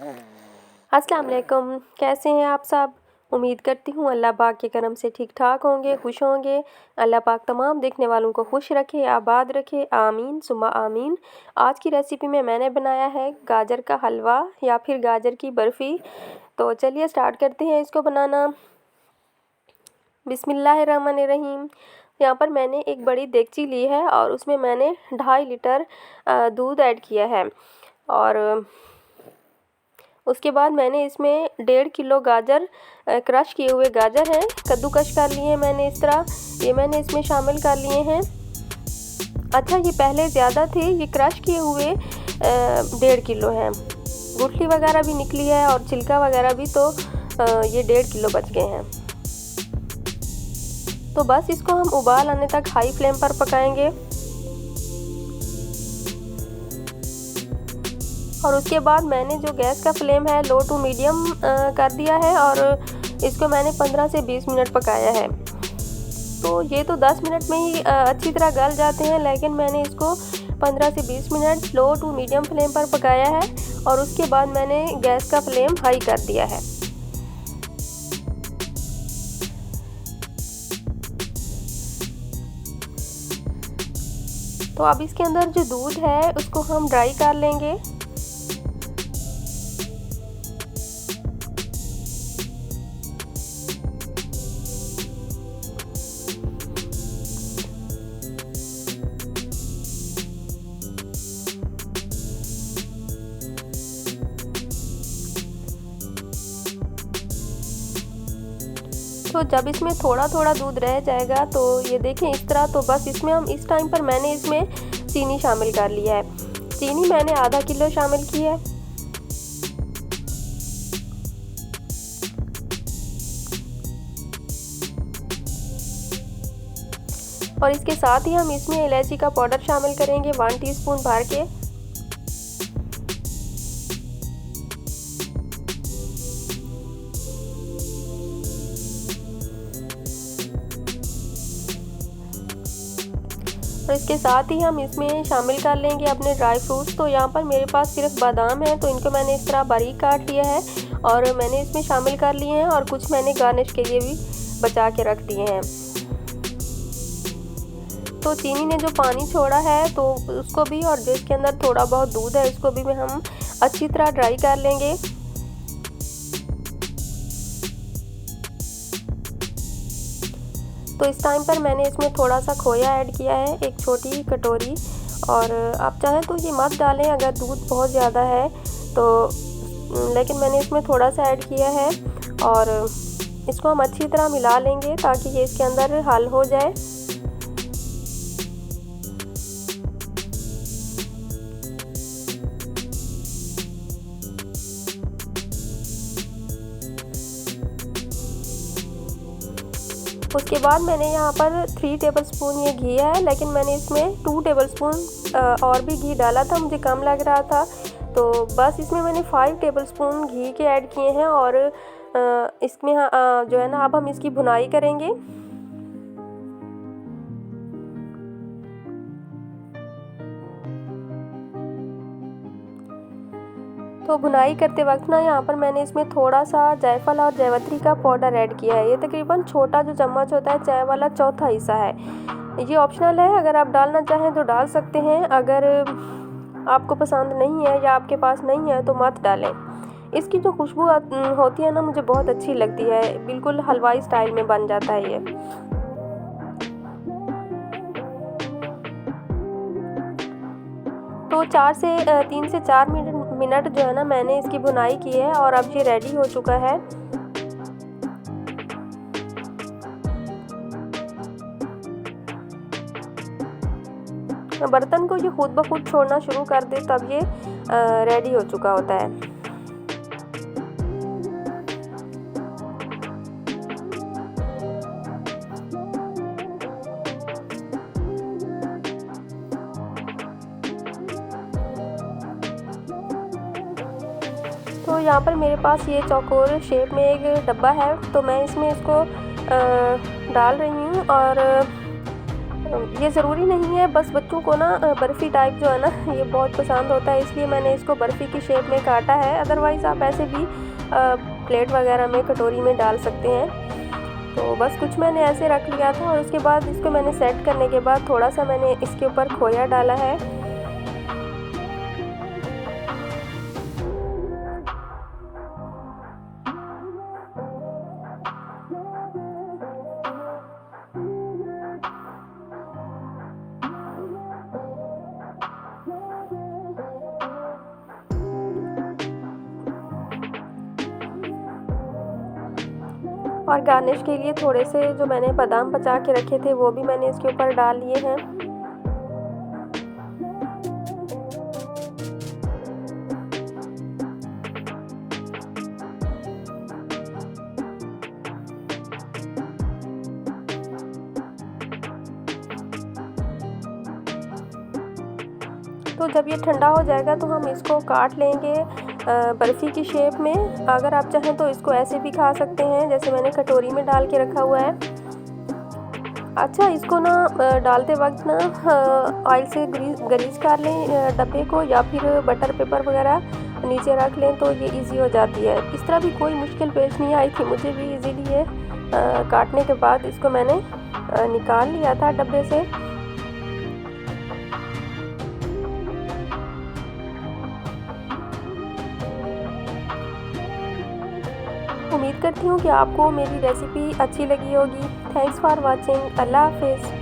अस्सलाम वालेकुम, कैसे हैं आप सब। उम्मीद करती हूँ अल्लाह पाक के करम से ठीक ठाक होंगे, खुश होंगे। अल्लाह पाक तमाम देखने वालों को खुश रखे, आबाद रखे, आमीन सुम्मा आमीन। आज की रेसिपी में मैंने बनाया है गाजर का हलवा या फिर गाजर की बर्फ़ी। तो चलिए स्टार्ट करते हैं इसको बनाना। बिस्मिल्लाहिर्रहमानिर्रहीम। यहाँ पर मैंने एक बड़ी देगची ली है और उसमें मैंने 2.5 लीटर दूध ऐड किया है और उसके बाद मैंने इसमें 1.5 किलो गाजर क्रश किए हुए गाजर हैं, कद्दूकश कर लिए हैं मैंने इस तरह, ये मैंने इसमें शामिल कर लिए हैं। अच्छा, ये पहले ज़्यादा थे, ये क्रश किए हुए 1.5 किलो हैं। गुठली वगैरह भी निकली है और छिलका वगैरह भी, तो ये 1.5 किलो बच गए हैं। तो बस इसको हम उबाल आने तक हाई फ्लेम पर पकाएंगे और उसके बाद मैंने जो गैस का फ्लेम है लो टू मीडियम कर दिया है और इसको मैंने 15 से 20 मिनट पकाया है। तो ये तो 10 मिनट में ही अच्छी तरह गल जाते हैं, लेकिन मैंने इसको 15 से 20 minute low to medium flame पर पकाया है और उसके बाद मैंने गैस का फ्लेम हाई कर दिया है। तो अब इसके अंदर जो दूध है उसको हम ड्राई कर लेंगे। तो जब इसमें थोड़ा थोड़ा दूध रह जाएगा तो ये देखें इस तरह, तो बस इसमें हम इस टाइम पर मैंने इसमें चीनी शामिल कर लिया है। चीनी मैंने आधा किलो शामिल की है और इसके साथ ही हम इसमें इलायची का पाउडर शामिल करेंगे 1 टीस्पून भर के। तो इसके साथ ही हम इसमें शामिल कर लेंगे अपने ड्राई फ्रूट्स। तो यहाँ पर मेरे पास सिर्फ बादाम है, तो इनको मैंने इस तरह बारीक काट लिया है और मैंने इसमें शामिल कर लिए हैं और कुछ मैंने गार्निश के लिए भी बचा के रख दिए हैं। तो चीनी ने जो पानी छोड़ा है तो उसको भी, और जो इसके अंदर थोड़ा बहुत दूध है इसको भी हम अच्छी तरह ड्राई कर लेंगे। तो इस टाइम पर मैंने इसमें थोड़ा सा खोया ऐड किया है, एक छोटी कटोरी, और आप चाहें तो ये मत डालें अगर दूध बहुत ज़्यादा है तो, लेकिन मैंने इसमें थोड़ा सा ऐड किया है और इसको हम अच्छी तरह मिला लेंगे ताकि ये इसके अंदर हल हो जाए। उसके बाद मैंने यहाँ पर 3 टेबलस्पून ये घी है, लेकिन मैंने इसमें 2 टेबलस्पून और भी घी डाला था, मुझे कम लग रहा था। तो बस इसमें मैंने 5 टेबलस्पून घी के ऐड किए हैं और इसमें जो है ना, अब हम इसकी भुनाई करेंगे। तो भुनाई करते वक्त ना यहाँ पर मैंने इसमें थोड़ा सा जायफल और जावित्री का पाउडर ऐड किया है। ये तकरीबन छोटा जो चम्मच होता है चाय वाला, चौथा हिस्सा है। ये ऑप्शनल है, अगर आप डालना चाहें तो डाल सकते हैं, अगर आपको पसंद नहीं है या आपके पास नहीं है तो मत डालें। इसकी जो खुशबू होती है ना, मुझे बहुत अच्छी लगती है, बिल्कुल हलवाई स्टाइल में बन जाता है ये। तो 3 से 4 मिनट जो है ना मैंने इसकी भुनाई की है और अब ये रेडी हो चुका है। बर्तन को ये खुद ब खुद छोड़ना शुरू कर दे तब ये रेडी हो चुका होता है। तो यहाँ पर मेरे पास ये चौकोर शेप में एक डब्बा है, तो मैं इसमें इसको डाल रही हूँ और ये ज़रूरी नहीं है, बस बच्चों को ना बर्फ़ी टाइप जो है ना ये बहुत पसंद होता है, इसलिए मैंने इसको बर्फ़ी की शेप में काटा है। अदरवाइज़ आप ऐसे भी प्लेट वगैरह में, कटोरी में डाल सकते हैं। तो बस कुछ मैंने ऐसे रख लिया था और उसके बाद इसको मैंने सेट करने के बाद थोड़ा सा मैंने इसके ऊपर खोया डाला है। और गार्निश के लिए थोड़े से जो मैंने बादाम बचा के रखे थे वो भी मैंने इसके ऊपर डाल लिए हैं। तो जब ये ठंडा हो जाएगा तो हम इसको काट लेंगे बर्फ़ी की शेप में। अगर आप चाहें तो इसको ऐसे भी खा सकते हैं, जैसे मैंने कटोरी में डाल के रखा हुआ है। अच्छा, इसको ना डालते वक्त ना ऑयल से ग्रीस कर लें डब्बे को, या फिर बटर पेपर वगैरह नीचे रख लें तो ये इजी हो जाती है। इस तरह भी कोई मुश्किल पेश नहीं आई थी मुझे भी इजीली ये काटने के बाद इसको मैंने निकाल लिया था डब्बे से। उम्मीद करती हूँ कि आपको मेरी रेसिपी अच्छी लगी होगी। Thanks for watching. अल्लाह हाफिज़।